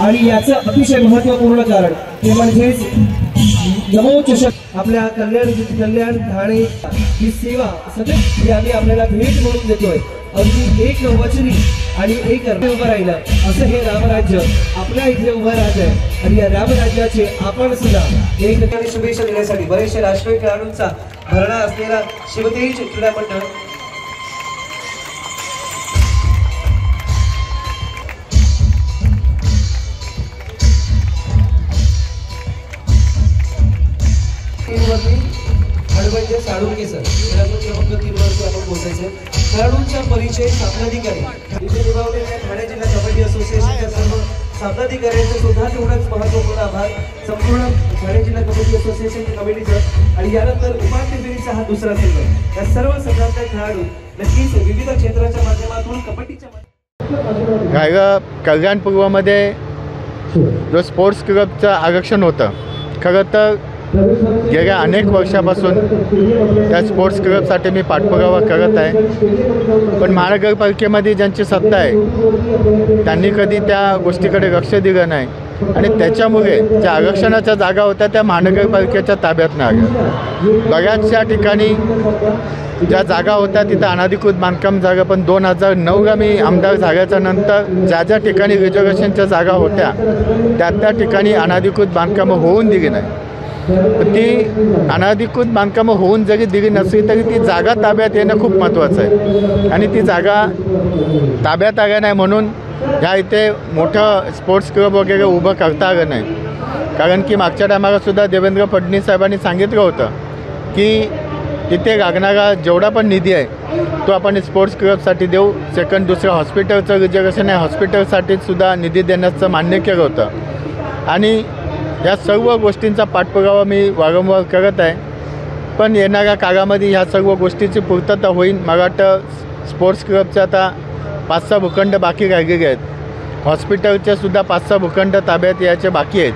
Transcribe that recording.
आणि याचं अतिशय महत्त्वपूर्ण कारण ते म्हणजेच नमो चषक आपल्या कल्याण ठाणे ही सेवा सतत ही आम्ही आपल्याला भेट म्हणून देतोय। अगदी एक वचनी आणि एक उभं राहिलं असं हे रामराज्य आपल्या इथे उभं राहत आहे आणि या रामराज्याचे आपण सुद्धा एक ठिकाणी शुभेच्छा देण्यासाठी बरेचसे राष्ट्रीय खेळाडूंचा भरणा असलेला शिवतेज क्रीडा मंडळ खेळाडूंचा परिचय सामनाधिकारी ठाणे जिल्हा कबड्डी असोसिएशनच्या सर्व सामनाधिकाऱ्यांचं सुद्धा तेवढंच महत्त्वपूर्ण आभार संपूर्ण ठाणे जिल्हा कबड्डी असोसिएशनच्या कमिटीचं आणि यानंतर उपांत्य फेरीचा हा दुसरा संघ या सर्व संघातले खेळाडू नक्कीच विविध क्षेत्राच्या माध्यमातून कबड्डीच्या रायगड कल्याणपूर्वमध्ये जो स्पोर्ट्स क्लबचं आरक्षण होतं खरं तर गेल्या अनेक वर्षापासून त्या स्पोर्ट्स क्लबसाठी मी पाठपुरावा करत आहे, पण महानगरपालिकेमध्ये ज्यांची सत्ता आहे त्यांनी कधी त्या गोष्टीकडे लक्ष दिलं नाही आणि त्याच्यामुळे ज्या आरक्षणाच्या जागा होत्या त्या महानगरपालिकेच्या ताब्यात नाही आल्या। बऱ्याचशा ठिकाणी ज्या जागा होत्या तिथं अनाधिकृत बांधकाम झालं, पण 2009ला मी आमदार झाल्याच्या नंतर ज्या ठिकाणी रिझर्वेशनच्या जागा होत्या त्या ठिकाणी अनाधिकृत बांधकामं होऊन दिली नाही। ती अनाधिकृत बांधकामं होऊन जरी दिली नसली तरी ती जागा ताब्यात येणं खूप महत्त्वाचं आहे आणि ती जागा ताब्यात आल्या नाही म्हणून ह्या इथे मोठं स्पोर्ट्स क्लब वगैरे उभं करता आलं नाही। कारण की मागच्या टायमालासुद्धा देवेंद्र फडणवीस साहेबांनी सांगितलं होतं की तिथे लागणारा जेवढा पण निधी आहे तो आपण स्पोर्ट्स क्लबसाठी देऊ। सेकंड दुसरं हॉस्पिटलचं रिझर्वेशन आहे, हॉस्पिटलसाठीसुद्धा निधी देण्याचं मान्य केलं होतं आणि या सर्व गोष्टींचा पाठपुरावा मी वारंवार करत आहे, पण येणाऱ्या काळामध्ये ह्या सर्व गोष्टीची पूर्तता होईल। मला वाटतं स्पोर्ट्स क्लबचे आता 5-6 भूखंड बाकी राहिलेले आहेत, हॉस्पिटलचे सुद्धा 5-6 भूखंड ताब्यात यायचे बाकी आहेत